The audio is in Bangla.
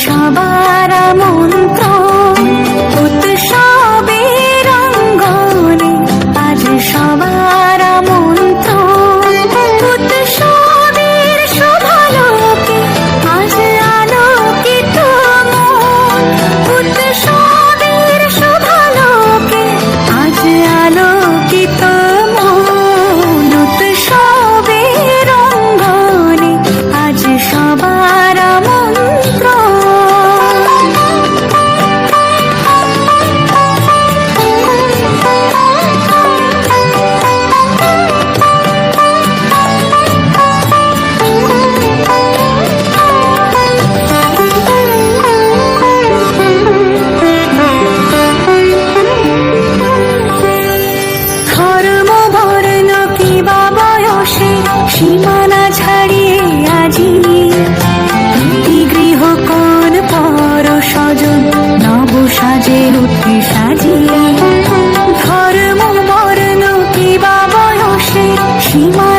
সবার মন্ত্র উৎসবের অঙ্গনে আজ সবার মন্ত্র উৎসবের শোভালোকে আজ আলোকিত মন উৎসবের শোভালোকে আজ আলোকিত মন উৎসবের অঙ্গনে আজ সবার মন্ত্র সীমানা ছাড়িয়ে আজি গৃহ কোন পর স্বজন নব সাজের উঠে সাজিয়ে ধর্ম বর্ণ কিবা বয়সে সীমা